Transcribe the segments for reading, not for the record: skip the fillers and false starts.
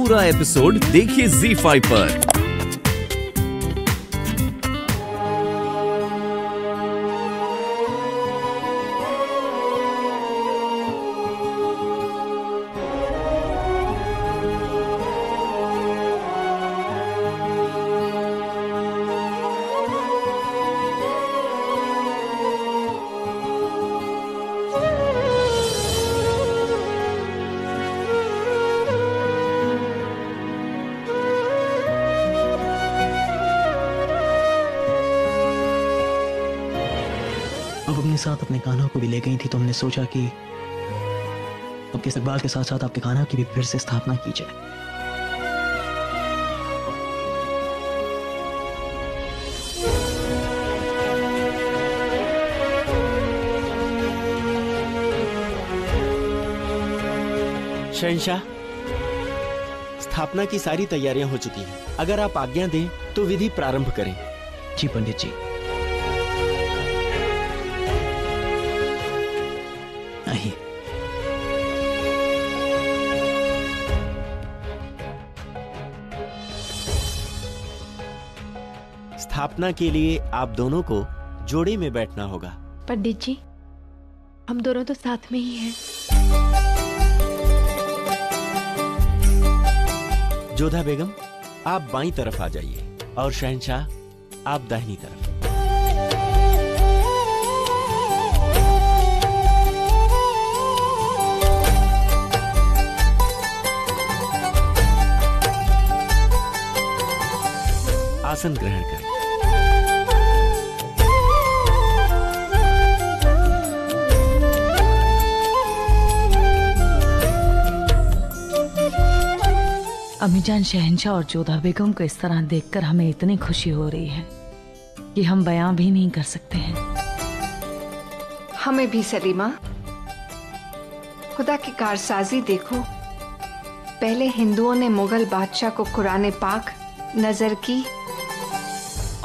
पूरा एपिसोड देखिए ZEE5 पर। अपने साथ अपने कान्हा को भी ले गई थी, तो हमने सोचा कि अब इस्तकबाल के साथ साथ आपके कान्हा की भी फिर से स्थापना की जाए। शहंशाह, स्थापना की सारी तैयारियां हो चुकी हैं। अगर आप आज्ञा दें तो विधि प्रारंभ करें। जी पंडित जी। आइए। स्थापना के लिए आप दोनों को जोड़े में बैठना होगा। पंडित जी, हम दोनों तो साथ में ही हैं। जोधा बेगम, आप बाईं तरफ आ जाइए और शहंशाह, आप दाहिनी तरफ। आसन ग्रहण करें। अम्मीजान, शहंशाह और जोधा बेगम को इस तरह देखकर हमें इतनी खुशी हो रही है कि हम बयां भी नहीं कर सकते हैं। हमें भी सलीमा। खुदा की कारसाजी देखो। पहले हिंदुओं ने मुगल बादशाह को कुरान पाक नजर की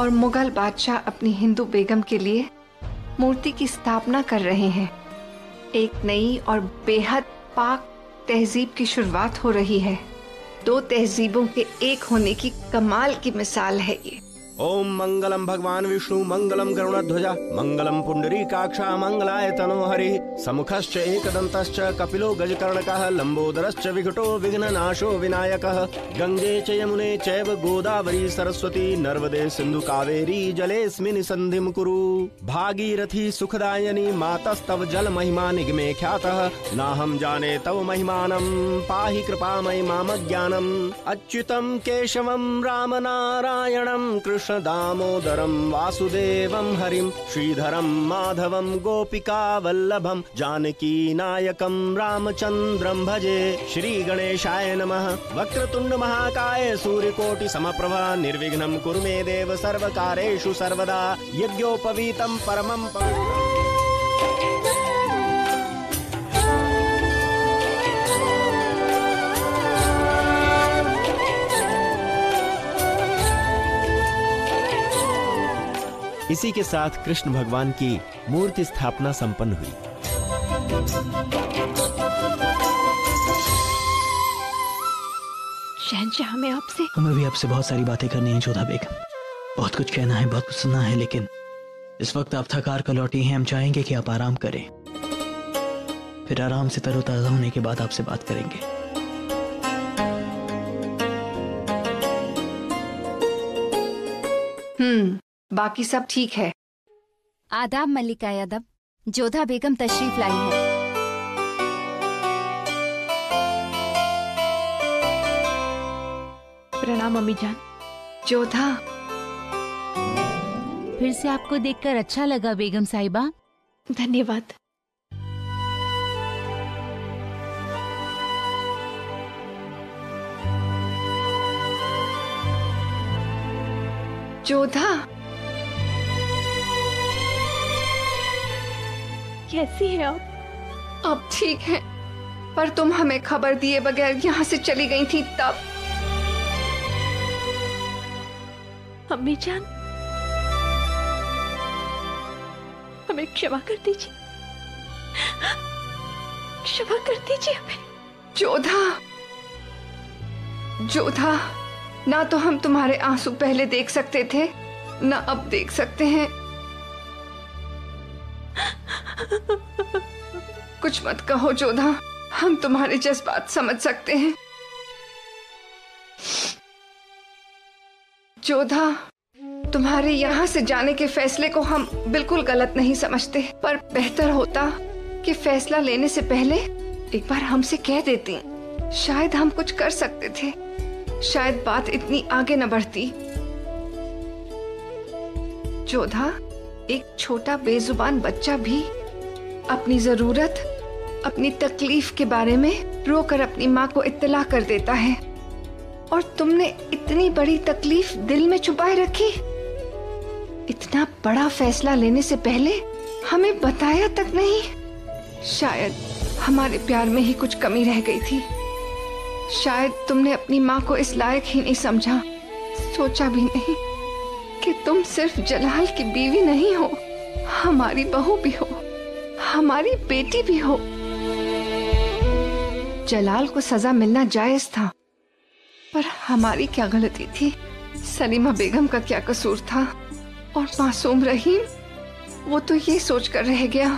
और मुगल बादशाह अपनी हिंदू बेगम के लिए मूर्ति की स्थापना कर रहे हैं। एक नई और बेहद पाक तहजीब की शुरुआत हो रही है। दो तहजीबों के एक होने की कमाल की मिसाल है ये। ओम मंगलम भगवान विष्णु मंगलम गरुड़ध्वजा मंगलम पुंडरीकाक्षा मंगलाय तनोहरि समुखश्च एकदन्तश्च कपिलो गजकर्णकः लंबोदरश्च विकटो विघ्ननाशो विनायकः गंगे च यमुने चैव गोदावरी सरस्वती नर्मदे सिंधु कावेरी जलेऽस्मिन् सन्धिं कुरु भागीरथी सुखदायिनी मातस्तव जल महिमा निगमे ख्यातः नाहं जाने तव महिमानं पाहि कृपामयि मामज्ञानम् अच्युतं केशवं राम नारायणं कृष्ण दामोदरम वासुदेवम हरिम श्रीधरम माधवम गोपिका वल्लभम जानकी नायकम रामचंद्रम भजे। श्री गणेशाय नमः। वक्रतुंड महाकाय सूर्यकोटि समप्रभा निर्विघ्नं कुरु मे देव सर्वकारेषु सर्वदा यज्ञोपवीतं परमं पवित्रम्। इसी के साथ कृष्ण भगवान की मूर्ति स्थापना संपन्न हुई। शहंशाह, हमें भी आपसे बहुत सारी बातें करनी है जोधा बेगम। बहुत कुछ कहना है, बहुत कुछ सुनना है, लेकिन इस वक्त आप थकार कर लौटी हैं। हम चाहेंगे कि आप आराम करें, फिर आराम से तरोताजा होने के बाद आपसे बात करेंगे। बाकी सब ठीक है। आदाब मल्लिका यादव, जोधा बेगम तशरीफ लाई है। प्रणाम अम्मीजान। जोधा, फिर से आपको देखकर अच्छा लगा बेगम साहिबा। धन्यवाद। जोधा, कैसी है आप? अब ठीक है, पर तुम हमें खबर दिए बगैर यहाँ से चली गई थी तब। अम्मीजान, हमें क्षमा कर दीजिए, क्षमा कर दीजिए हमें। जोधा, जोधा, ना तो हम तुम्हारे आंसू पहले देख सकते थे, ना अब देख सकते हैं। कुछ मत कहो जोधा, हम तुम्हारे जज्बात समझ सकते हैं। जोधा, तुम्हारे यहाँ से जाने के फैसले को हम बिल्कुल गलत नहीं समझते, पर बेहतर होता कि फैसला लेने से पहले एक बार हमसे कह देती। शायद हम कुछ कर सकते थे, शायद बात इतनी आगे न बढ़ती। जोधा, एक छोटा बेजुबान बच्चा भी अपनी जरूरत, अपनी तकलीफ के बारे में रोकर अपनी माँ को इत्तला कर देता है, और तुमने इतनी बड़ी तकलीफ दिल में छुपाए रखी। इतना बड़ा फैसला लेने से पहले हमें बताया तक नहीं। शायद हमारे प्यार में ही कुछ कमी रह गई थी। शायद तुमने अपनी माँ को इस लायक ही नहीं समझा, सोचा भी नहीं कि तुम सिर्फ जलाल की बीवी नहीं हो, हमारी बहू भी हो, हमारी बेटी भी हो। जलाल को सजा मिलना जायज था, पर हमारी क्या गलती थी? सलीमा बेगम का क्या कसूर था? और मासूम रहीम, वो तो ये सोचकर रह गया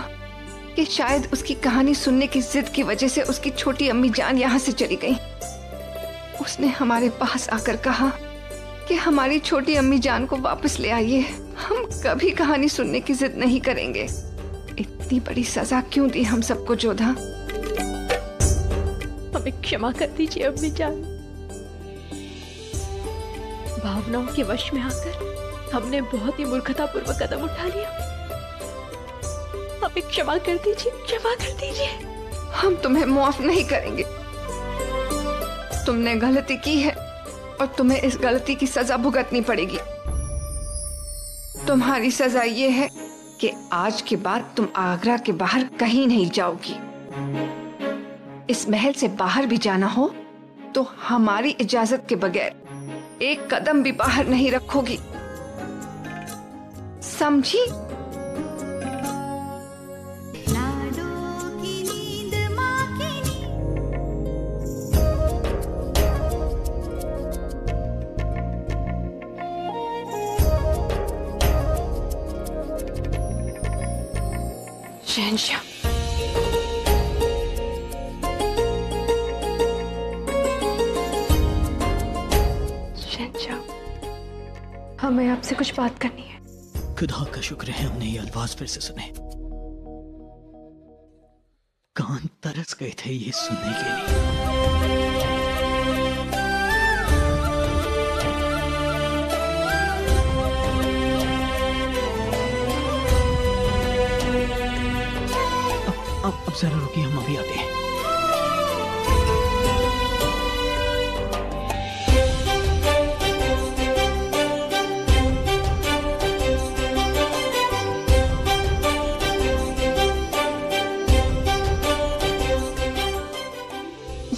कि शायद उसकी कहानी सुनने की जिद की वजह से उसकी छोटी अम्मी जान यहाँ से चली गई। उसने हमारे पास आकर कहा कि हमारी छोटी अम्मी जान को वापस ले आइए, हम कभी कहानी सुनने की जिद नहीं करेंगे। इतनी बड़ी सजा क्यों दी हम सबको जोधा? हमें क्षमा कर दीजिए अम्मी जान। भावनाओं के वश में आकर हमने बहुत ही मूर्खतापूर्वक कदम उठा लिया। हमें क्षमा कर दीजिए, क्षमा कर दीजिए। हम तुम्हें माफ नहीं करेंगे। तुमने गलती की है और तुम्हें इस गलती की सजा भुगतनी पड़ेगी। तुम्हारी सजा ये है कि आज के बाद तुम आगरा के बाहर कहीं नहीं जाओगी। इस महल से बाहर भी जाना हो तो हमारी इजाजत के बगैर एक कदम भी बाहर नहीं रखोगी, समझी? शहंशाह, हमें आपसे कुछ बात करनी है। खुदा का शुक्र है हमने ये अल्फाज फिर से सुने। कान तरस गए थे ये सुनने के लिए। अब जरा रुकिए, हम अभी आते हैं।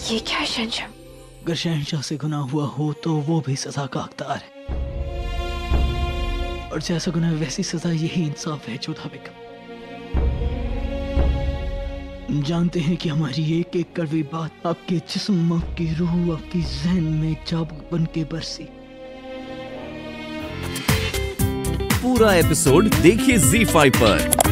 ये क्या है शहंशाह? अगर शहंशाह से गुनाह हुआ हो तो वो भी सजा का हकदार है, और जैसा गुनाह वैसी सजा, यही इंसाफ है जोधा बेगम। जानते हैं कि हमारी एक एक कड़वी बात आपके जिस्म, आपकी रूह, आपकी ज़हन में चाबुक बन के बरसी। पूरा एपिसोड देखिए ZEE5 पर।